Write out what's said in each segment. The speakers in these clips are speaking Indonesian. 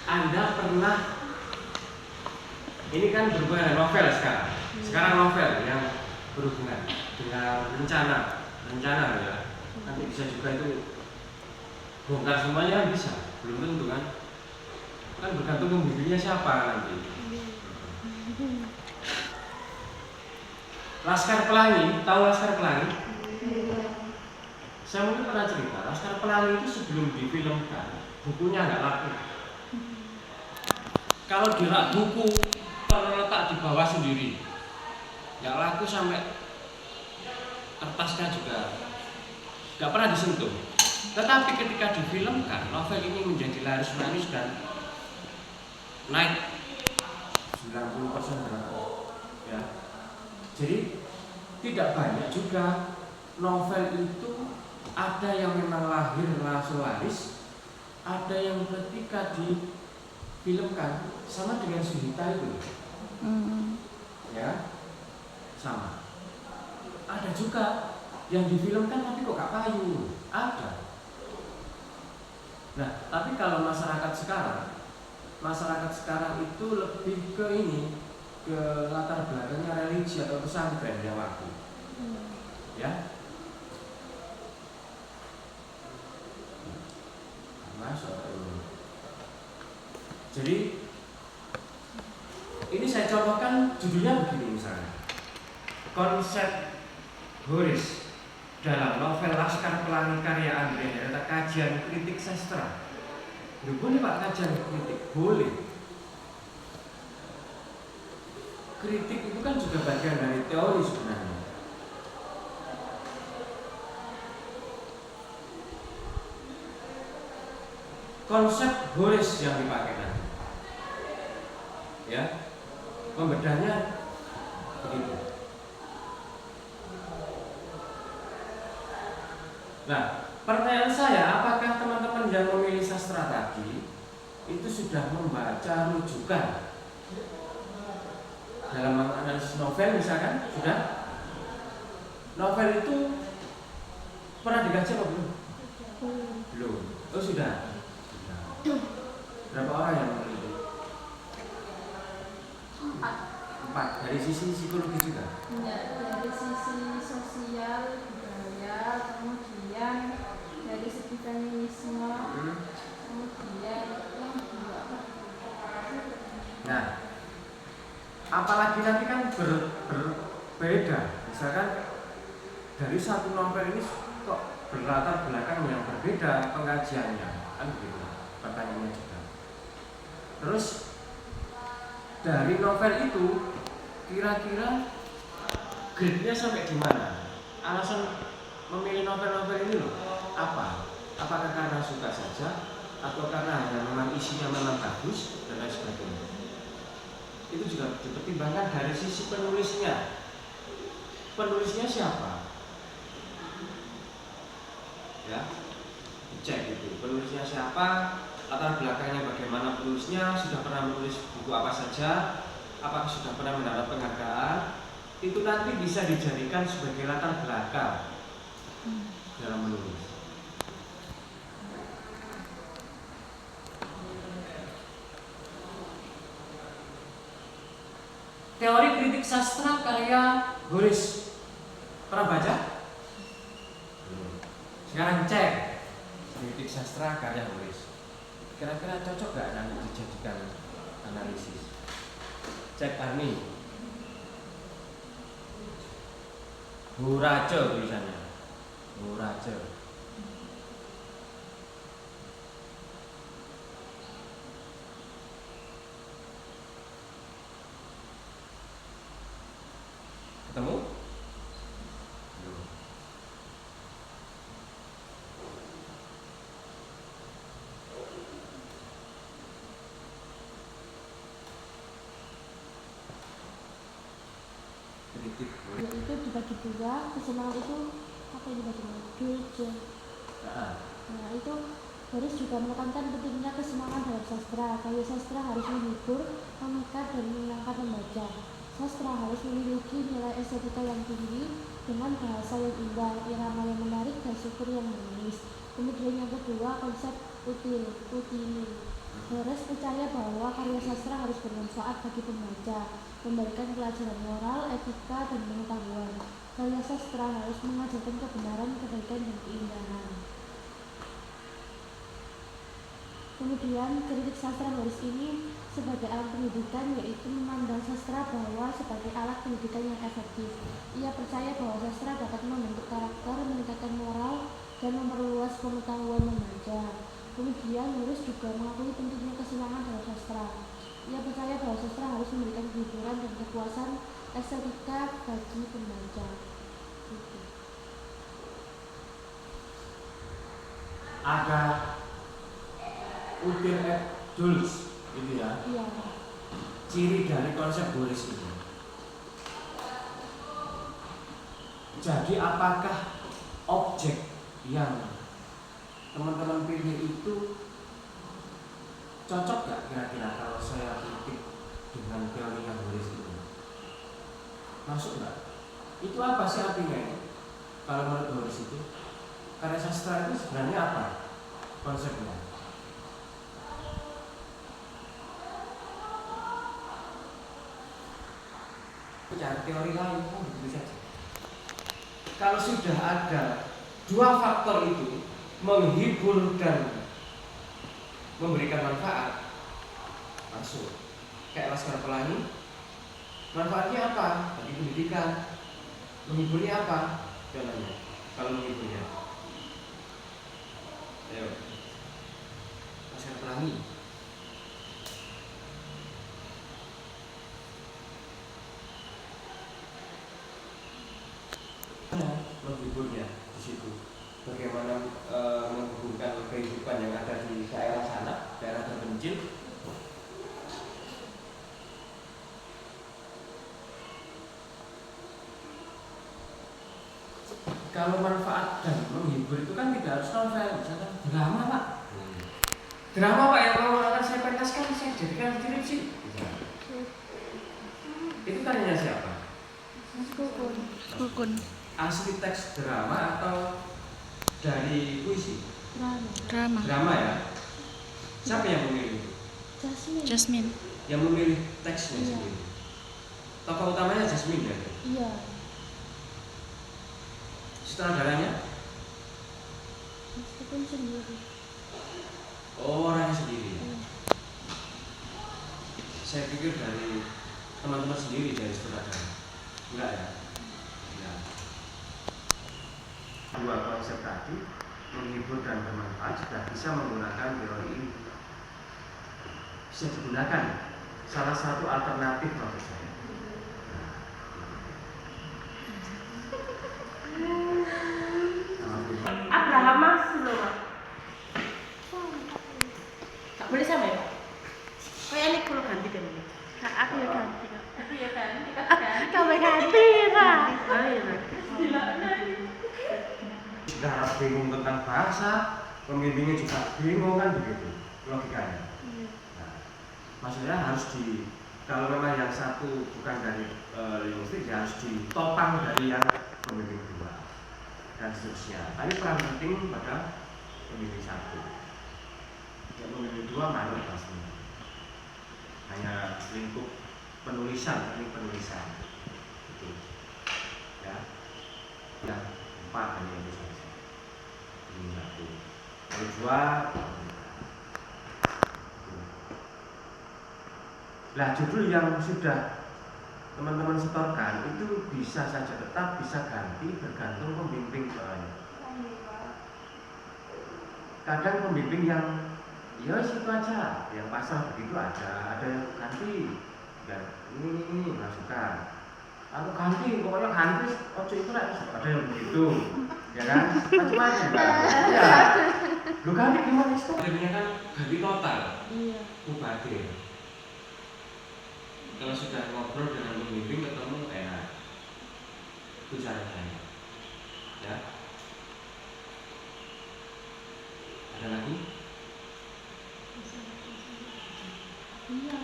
Anda pernah, ini kan berhubungan dengan novel sekarang. Sekarang novel yang berhubungan dengan rencana ya. Nanti bisa juga itu bongkar semuanya kan bisa, belum tentu kan. Kan bergantung pembimbingnya siapa nanti. Laskar Pelangi, tahu Laskar Pelangi? Saya mungkin pernah cerita, Laskar Pelangi itu sebelum difilmkan, bukunya nggak laku. Kalau di rak buku terletak di bawah sendiri, nggak laku sampai kertasnya juga nggak pernah disentuh. Tetapi ketika difilmkan, novel ini menjadi laris manis dan naik 90% berapa? Ya. Jadi tidak banyak juga novel itu ada yang memang lahir langsung laris, ada yang ketika difilmkan sama dengan Suhita itu, ya sama. Ada juga yang difilmkan tapi kok gak payu, ada. Nah, tapi kalau masyarakat sekarang itu lebih ke ini, ke latar belakangnya religi atau pesantren yang laku, ya. Masuk. Jadi ini saya contohkan judulnya begini misalnya, konsep Boris dalam novel Laskar Pelangi karya Andre Hereta, kajian kritik sastra. Boleh Pak kajian kritik? Boleh. Kritik itu kan juga bagian dari teori sebenarnya. Konsep Boris yang dipakai nanti, ya, pembedahnya begitu. Nah, pertanyaan saya, apakah teman-teman yang memilih sastra tadi itu sudah membaca rujukan dalam menganalisis novel misalkan? Sudah? Novel itu pernah dibaca apa belum? Belum. Oh sudah. Berapa orang yang memilih? 4. Dari sisi psikologi juga? Dari sisi sosial, budaya, kemudian dari segi feminisme, kemudian yang kedua. Nah, apalagi nanti kan berbeda. Misalkan dari satu novel ini kok berlatar belakang yang berbeda pengajiannya, kan begitu pertanyaannya juga. Terus dari novel itu kira-kira grade-nya sampai di mana? Alasan memilih novel-novel ini loh apa? Apakah karena suka saja atau karena hanya memang isinya memang bagus dan lain sebagainya? Itu juga dipertimbangkan dari sisi penulisnya. Penulisnya siapa? Ya, dicek itu. Penulisnya siapa? Latar belakangnya bagaimana penulisnya? Sudah pernah menulis buku apa saja? Apakah sudah pernah mendapat penghargaan? Itu nanti bisa dijadikan sebagai latar belakang dalam menulis. Teori kritik sastra karya Boris, pernah baca? Sekarang cek kritik sastra karya Boris. Kira-kira cocok gak nanti dijadikan analisis? Cek Arni. Burace tulisannya. Burace. Ketemu? Itu dibagi dua, kesenalan itu apa yang dibagi dua? Nah itu Boris juga menekankan pentingnya kesenangan dalam sastra. Karya sastra harus menghibur, memikat, dan menyenangkan pembaca. Sastra harus memiliki nilai estetika yang tinggi dengan bahasa yang indah, irama yang menarik, dan struktur yang harmonis. Kemudian yang kedua, konsep utile. Horace percaya bahwa karya sastra harus bermanfaat bagi pembaca, memberikan pelajaran moral, etika, dan pengetahuan. Karya sastra harus mengajarkan kebenaran, kebaikan, dan keindahan. Kemudian kritik sastra Horace ini sebagai alat pendidikan, yaitu memandang sastra bahwa sebagai alat pendidikan yang efektif. Ia percaya bahwa sastra dapat membentuk karakter, meningkatkan moral, dan memperluas pengetahuan membaca. Kemudian Horace juga mengakui pentingnya kesenangan dalam sastra. Ia percaya bahwa sastra harus memberikan hiburan dan kepuasan estetika bagi pembaca. Gitu. Ada util et dulce gitu ya. Iya. Ciri dari konsep Horace ini. Jadi apakah objek yang teman-teman pilih itu cocok gak kira-kira kalau saya kritik dengan teori yang Horace ini? Masuk gak? Itu apa sih artinya ini? Kalau menurut Horace itu karya sastra itu sebenarnya apa konsepnya? Cari teori lain kan begitu saja. Kalau sudah ada dua faktor itu, menghibur dan memberikan manfaat, masuk. Kayak Laskar Pelangi, manfaatnya apa? Bagi pendidikan. Menghiburnya apa? Contohnya, kalau menghiburnya, ayo, Laskar Pelangi. Menghiburnya di situ. Bagaimana menghubungkan kehidupan yang ada di daerah sana, daerah terpencil. Kalau manfaat dan menghibur itu kan tidak harus novel, misalkan drama pak. Drama pak yang mau akan saya pentaskan, saya jadikan skripsi. Itu karyanya siapa? Kukun. Asli teks drama atau dari puisi? Drama Ya. Siapa yang memilih? Jasmine. Yang memilih teksnya sendiri. Tokoh utamanya Jasmine ya? Iya. Sutradaranya? Meskipun sendiri. Oh, orangnya sendiri. Saya pikir dari teman-teman sendiri dari sutradara. Enggak ya? Enggak. Dua konsep tadi, menghibur dan bermanfaat, sudah bisa menggunakan teori ini. Bisa digunakan. Salah satu alternatif menurut saya. Abraham Maslow. Tak boleh sama ya? Kayak ini kalau ganti kan ini. Aku ya ganti. Aku ya ganti, Kamu ganti Pak. Oh iya. Sudah harus bingung tentang bahasa, pembimbingnya juga bingung kan begitu logikanya. Nah, maksudnya harus kalau memang yang satu bukan dari linguistik, ya harus ditopang dari yang pembimbing dua dan seterusnya. Tapi peran penting pada pembimbing satu. Yang pembimbing dua manut pasti. Hanya lingkup penulisan, teknik penulisan. Gitu. Ya. Yang empat hanya itu saja. Ini satu. Kalau dua. Nah, judul yang sudah teman-teman setorkan itu bisa saja tetap, bisa ganti tergantung pembimbing soalnya. Kadang pembimbing yang ya situ aja, yang pasal begitu ada yang ganti dan ini masukkan. Aku ganti, pokoknya ganti, ojo itu lah, ada yang begitu, ya kan? Macam-macam kan? Ya. Lu ganti gimana sih? Akhirnya kan ganti total. Iya. Mubadir. Kalau sudah ngobrol dengan pembimbing ketemu enak. Itu cara saya. Ya. Ada lagi? Iya.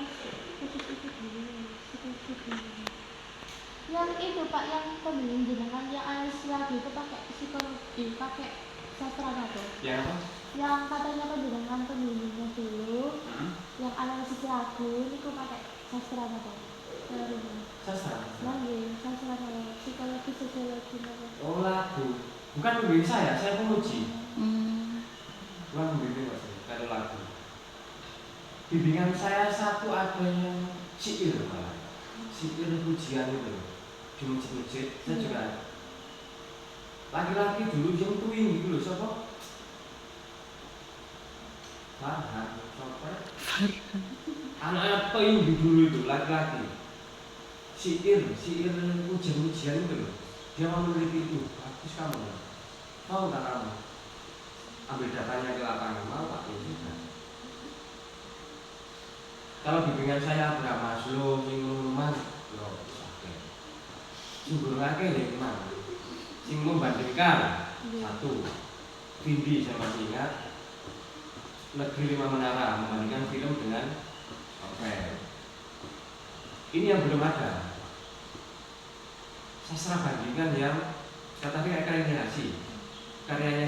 Yang itu Pak, yang pembimbing jenengan yang Asia itu pakai psikologi, pakai sastra tuh. Yang apa? Yang katanya penjenengan pembimbingnya dulu lagu ini kok pakai sastra apa? Teorinya. Sastra. Lagi sastra kalau psikologi sosiologi apa? Oh lagu. Bukan pembimbing saya penguji. Bukan pembimbing maksudnya, kalau lagu. Bimbingan saya satu ada yang syair malah. Syair pujian itu di masjid-masjid saya juga ada. Laki-laki dulu yang tuing gitu loh, siapa? Farhan, siapa? Anak-anak tuing dulu itu laki-laki. Syair pujian-pujian itu loh. Dia mau meneliti itu, bagus kamu. Tahu tak kamu? Ambil datanya ke lapangan, mau Pak ya. Kalau bimbingan saya Abraham Maslow, Singluman, loh, sakit. Singgungannya lima, sing membandingkan satu, Vindi saya masih ingat, Negeri Lima Menara membandingkan film dengan novel. Ini yang belum ada. Sastra bandingkan yang kata karyanya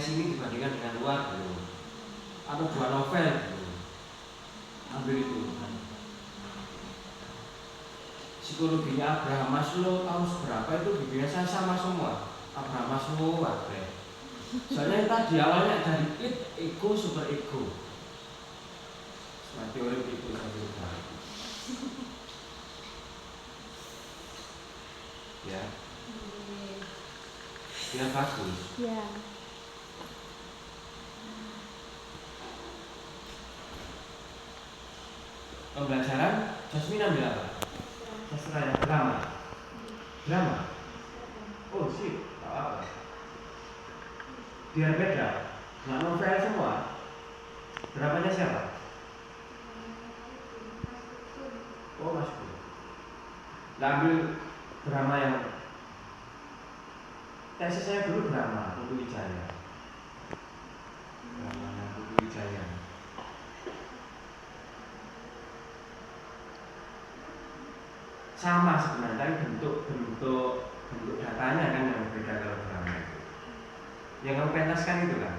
sini dibandingkan dengan luar belum, atau dua novel belum. Ambil itu. Psikologinya Abraham Maslow tahun seberapa itu bimbingan saya sama semua. Abraham Maslow wae. Soalnya tadi awalnya dari ego super ego. Teori itu saya ya. Dia bagus. Ya. Pembelajaran Jasmine ambil apa? Sastra ya, drama. Oh sih, tak apa. Biar beda. Nggak novel semua. Dramanya siapa? Oh Mas Bro. Ambil drama yang tesis saya dulu drama Putu Wijaya. Dramanya Putu Wijaya. Sama sebenarnya bentuk datanya kan yang berbeda kalau drama itu. Yang kamu pentaskan itu kan.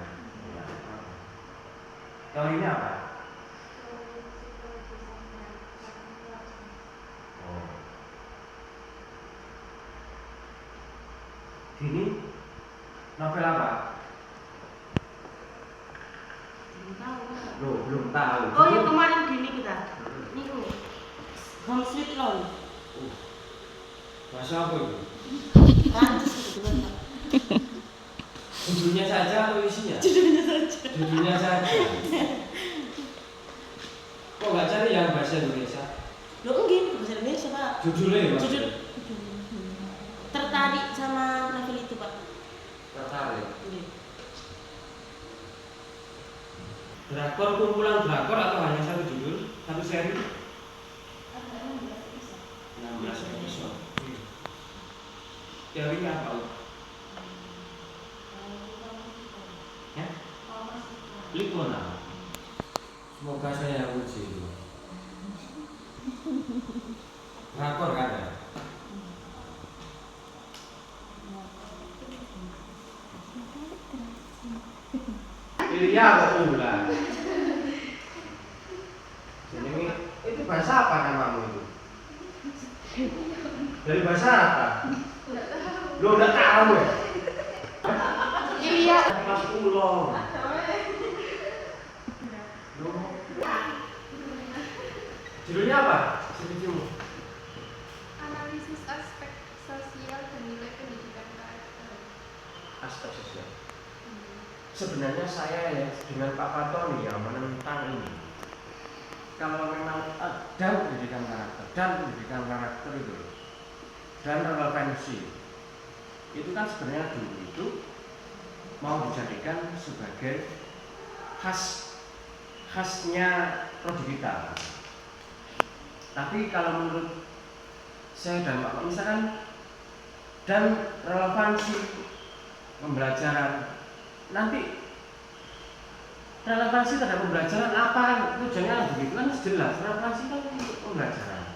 Teorinya apa? Oh. Ini novel apa? Belum tahu. Oh yang kemarin gini kita. Niku. Home Sweet Loan. Bahasa apa itu? Prancis kebetulan. Judulnya saja atau isinya? Judulnya saja. Kok nggak cari yang bahasa Indonesia? Lo enggak bahasa Indonesia Pak. Judulnya ya? Judul. Tertarik sama novel itu Pak. Tertarik. Drakor, kumpulan drakor atau hanya satu judul, satu seri? 16 episode. Teorinya apa? Ya? Likona. Semoga saya uji itu. Drakor kan ya? Ilya kok ulang. Jadi itu bahasa apa namamu itu? Dari bahasa apa? Lo udah tahu ya? Ilya. Mas Ulong. Judulnya apa? Setujumu? Analisis aspek sosial dan nilai pendidikan karakter. Aspek sosial. Sebenarnya saya ya dengan Pak Fatoni yang menentang ini. Kalau memang dan pendidikan karakter itu dan relevansi itu kan sebenarnya dulu itu mau dijadikan sebagai khasnya prodi kita. Tapi kalau menurut saya dan Pak misalkan dan relevansi pembelajaran nanti relevansi terhadap pembelajaran apa tujuannya begitu kan jelas relevansi kan untuk pembelajaran.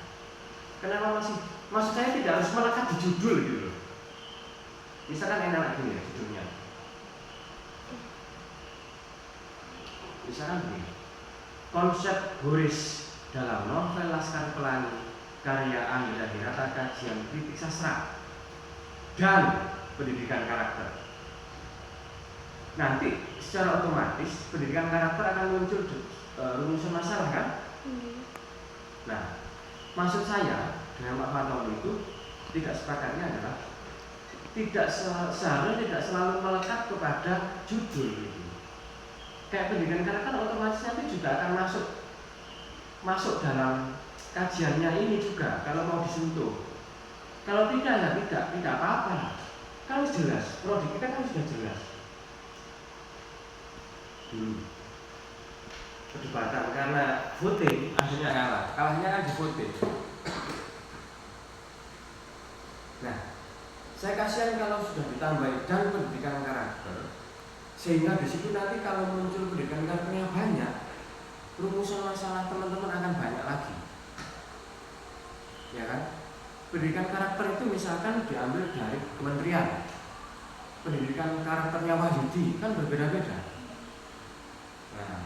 Kenapa maksud saya tidak harus melekat di judul gitu loh. Misalkan enak gini ya judulnya. Misalkan begini, konsep Boris dalam novel Laskar Pelangi karya Anggra Hirata kajian kritik sastra dan pendidikan karakter. Nanti secara otomatis pendidikan karakter akan muncul rumusan masalah kan? Nah, maksud saya dengan Pak Fatoni itu tidak sepakatnya adalah seharusnya tidak selalu melekat kepada judul gitu. Kayak pendidikan karakter otomatis nanti juga akan masuk dalam kajiannya ini juga kalau mau disentuh. Kalau tidak ya tidak apa-apa. Kalau jelas, prodi kita kan sudah jelas. Perdebatan karena voting akhirnya kalahnya kan di voting. Nah, saya kasihan kalau sudah ditambah dan pendidikan karakter, sehingga di situ nanti kalau muncul pendidikan karakternya banyak, rumusan masalah teman-teman akan banyak lagi, ya kan? Pendidikan karakter itu misalkan diambil dari kementerian, pendidikan karakternya Wahyudi kan berbeda-beda. Nah,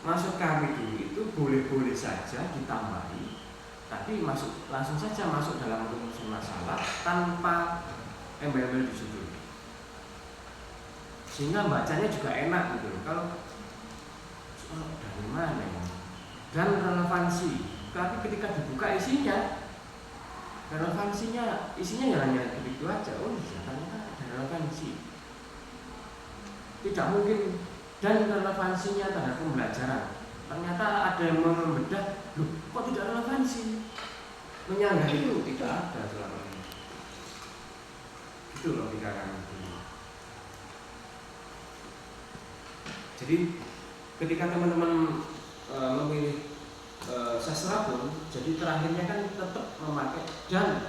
maksud kami dulu itu boleh-boleh saja ditambahi, tapi langsung saja masuk dalam rumusan masalah tanpa embel-embel di judul, sehingga bacanya juga enak gitu. Kalau dari mana ya? Dan relevansi, tapi ketika dibuka isinya ya hanya begitu aja. Oh iya, ternyata ada relevansi. Tidak mungkin. Dan relevansinya terhadap pembelajaran, ternyata ada yang membedah, loh kok tidak relevansi, menyanggah itu tidak ada selama ini. Itu logika kami. Jadi ketika teman-teman memilih sastra pun, jadi terakhirnya kan tetap memakai dan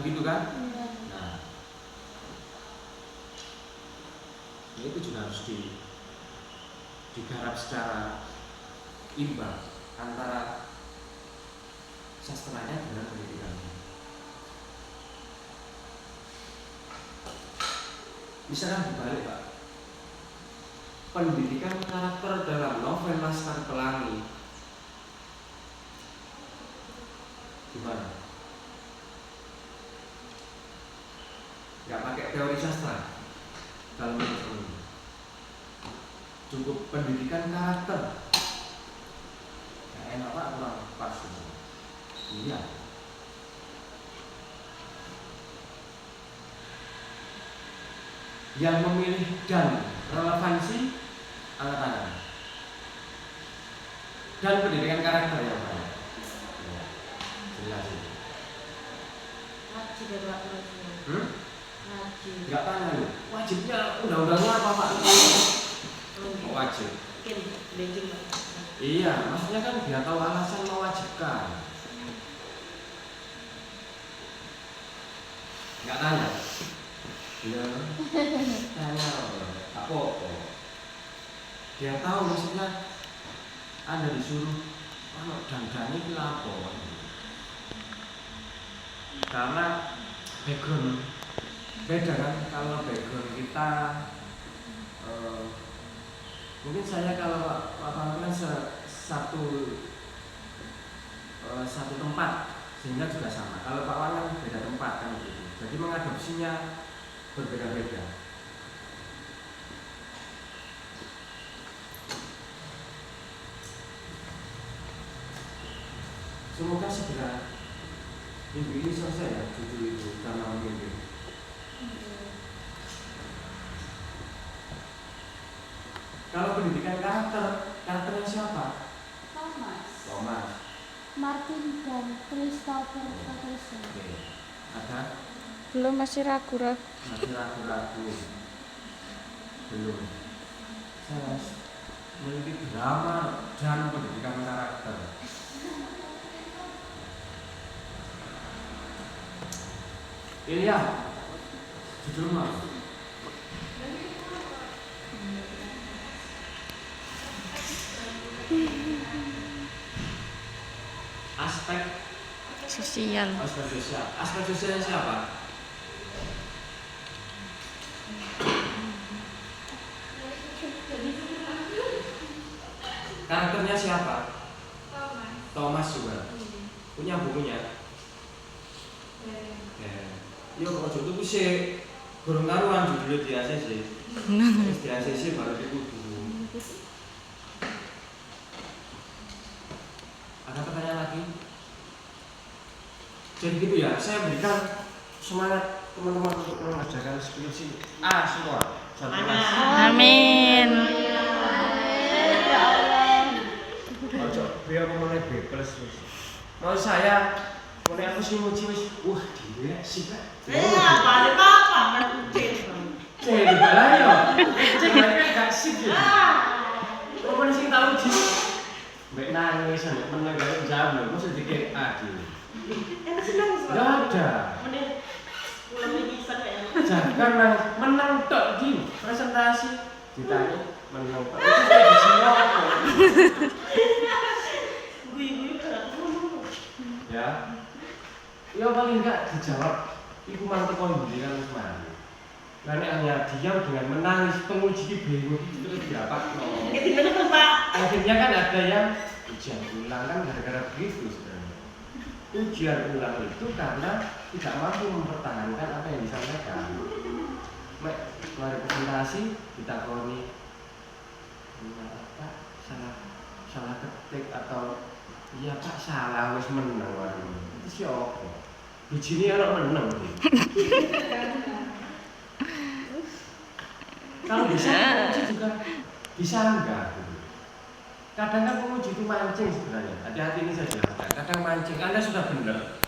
gitu kan. Nah, itu juga harus digarap secara imbang antara sastranya dengan pendidikannya. Misalkan dibalik Pak, pendidikan karakter dalam novel Laskar Pelangi gimana? Gak pakai teori sastra dalam ini. Cukup pendidikan karakter. Ya enak Pak, kurang pas. Iya. Yang memilih dan relevansi angkat tangan. Dan pendidikan karakter ya Pak. Ya, jelas itu. Wajib ya Pak. Wajib. Enggak tanya lu. Wajibnya undang-undangnya apa Pak? Wajib. Iya, maksudnya kan dia tahu alasan mewajibkan. Enggak tanya. Iya. Tanya apa? Dia tahu maksudnya Anda disuruh dandan iki lapo. Karena background beda kan, kalau background kita mungkin saya kalau Pak satu tempat sehingga juga sama. Kalau Pak Wan kan beda tempat kan gitu. Jadi mengadopsinya berbeda-beda. Semoga segera minggu ini selesai ya judul itu karena mimpi. Kalau pendidikan karakternya siapa? Thomas, Martin dan Christopher Patterson. Oke. Ada? Belum, masih ragu-ragu. Masih ragu-ragu. Belum. Saya memiliki drama dan pendidikan karakter. Ilya, judul mana? Aspek Sosial. Aspek sosialnya siapa? Karakternya siapa? Thomas juga. Punya bukunya. Yo kok ojo tuku sih. Gorong karuan judulnya di ACC. Di ACC baru tuku buku. Ada pertanyaan lagi? Jadi gitu ya, saya berikan semangat teman-teman untuk mengerjakan skripsi A semua. Amin. Ojo B apa meneh B plus. Mau saya mulai aku sih muji wis wah dia sih Pak. Apa kan kucing. Cek lah yo. Cek kan gak sip ya. Apa sing tau uji? Mbak nangis sampe meneng gak jam lho, mesti dikek adil. Enak senang sih. Enggak ada. Meneh pulang lagi sampai Jangan menang tok di presentasi ditanya menang tok. Itu kayak di sini ya. Ya paling enggak dijawab iku mang teko ndi kan wis mari. Lah nek hanya diam dengan menangis penguji ki bingung itu terus dirapatno. Akhirnya kan ada yang ujian ulang kan gara-gara begitu sebenarnya. Ujian ulang itu karena tidak mampu mempertahankan apa yang disampaikan. Mari presentasi ditakoni Pak salah ketik atau iya Pak salah wis menang wae. Itu siapa? Bijine ana menang. Kalau bisa penguji juga bisa enggak gitu. Kadang kan penguji itu mancing sebenarnya. Hati-hati ini saya jelaskan. Kadang mancing, Anda sudah benar.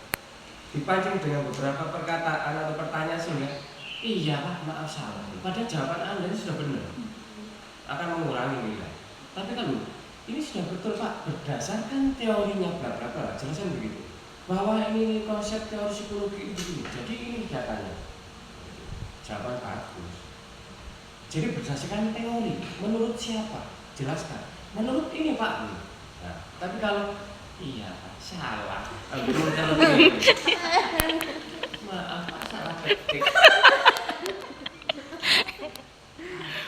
Dipancing dengan beberapa perkataan atau pertanyaan sehingga iya Pak, maaf salah. Padahal jawaban Anda ini sudah benar. Akan mengurangi nilai. Tapi kalau ini sudah betul Pak, berdasarkan teorinya bla bla bla, jelasan begitu. Bahwa ini konsep teori psikologi itu begini. Jadi ini datanya. Jawaban bagus. Jadi berdasarkan teori, menurut siapa? Jelaskan. Menurut ini Pak. Nah, tapi kalau iya Pak, salah. Kalau ini, maaf Pak, salah ketik.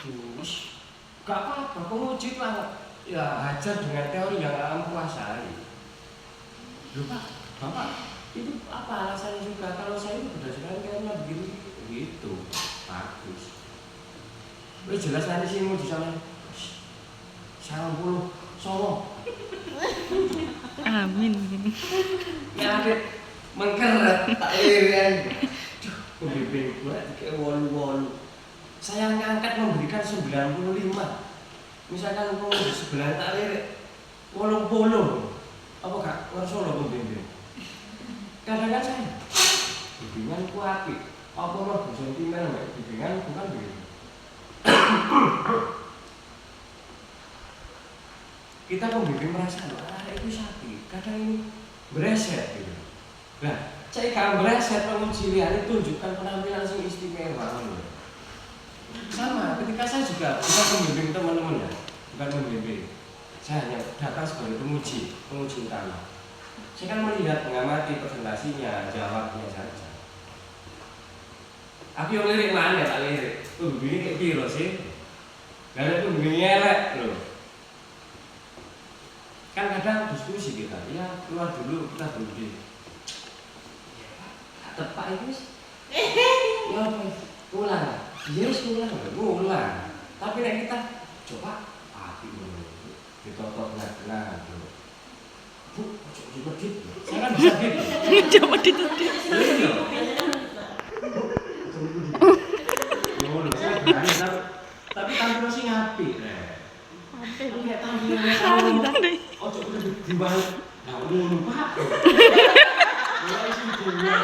Terus, gak apa-apa. Penguji itu ya ajar dengan teori yang kamu kuasai. Loh Pak, Bapak, itu apa alasannya juga? Kalau saya itu berdasarkan teorinya begitu, begitu. Bagus. Wis jelas nanti sih mau di sana. 90 Solo. Amin. Ya adik mengkeret tak lirik. Duh, pembimbing gue kayak wolu-wolu. Saya ngangkat memberikan 95. Misalkan mau di sebelah tak lirik 80. Apa gak orang Solo pembimbing? Kadang-kadang saya bimbingan ku apik. Apa mau sentimen mbak bimbingan bukan begitu. Kita pembimbing merasa itu sakit, kadang ini bereset gitu. Nah, saya kalau bereset penguji lihat tunjukkan penampilan yang istimewa. Sama, ketika saya juga bukan pembimbing teman-teman ya, bukan pembimbing. Saya hanya datang sebagai penguji utama. Saya kan melihat, mengamati presentasinya, jawabnya saja. Aku yang lirik mana tak lirik? Pembimbingnya kayak gila sih. Gak ada pembimbingnya elek loh. Kan kadang diskusi kita, ya keluar dulu kita berunding. Ya Pak, tepak itu ya apa? Ulang. Ya wis ulang. Tapi nek kita coba api dulu. Ditotok benar-benar dulu. Bu, coba gitu. Saya kan bisa gitu. Coba ditutup. Tapi tampil sih ngapi. Tapi kayak tampil ojo udah dibalik. Nah, lupa. Mulai sih dunia.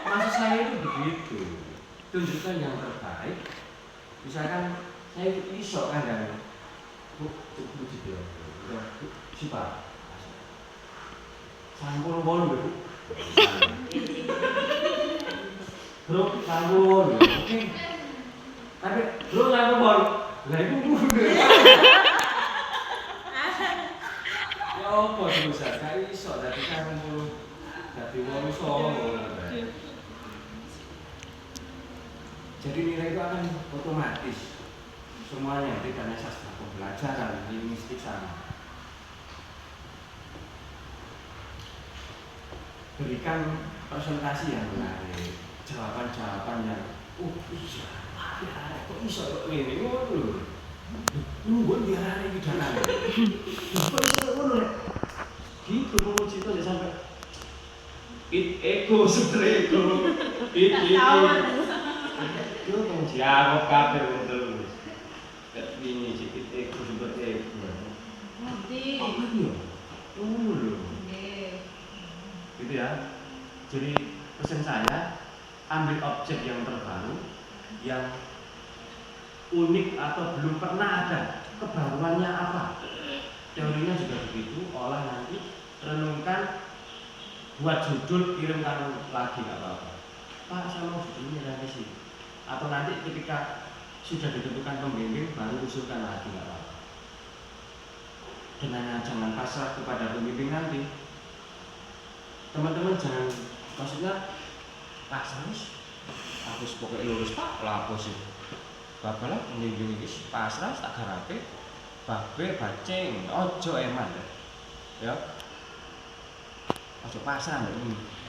Maksud saya itu begitu. Tunjukkan yang terbaik. Misalkan saya isok kadang. Bu, gitu. Siapa? Sampul bolu, Bu. Bro, sampul. Oke. Tapi bro sampul bolu. Lah iku kudu. Ya opo susah, gak iso dadi sampul. Dadi wolu songo. Jadi nilai itu akan otomatis semuanya, tidak hanya sastra pembelajaran, linguistik sama. Berikan presentasi yang menarik, jawaban-jawaban yang iya, kok bisa kok ini ngono. Nunggu biar iki dalane. Kok iso ngono rek? Gitu menguji itu sampai ego setrego. Yo tong jawab kabeh wong terus. Ket wingi sikit ego sempet ego. Ngerti. Apa yo? Ngono lho. Nggih. Gitu ya. Jadi pesan saya, ambil objek yang terbaru, yang unik atau belum pernah ada, kebaruannya apa, teorinya juga begitu, olah nanti, renungkan, buat judul, kirimkan lagi, nggak apa-apa. Pak, saya mau judulnya revisi, atau nanti ketika sudah ditentukan pembimbing baru usulkan lagi, nggak apa-apa. Dengan jangan pasrah kepada pembimbing nanti, teman-teman jangan, maksudnya pasrah, harus pokoknya lulus pak, lapos sih. Bapak menjunjung ini pasrah tak garape, babe bacing, ojo eman ya, ojo pasrah ini.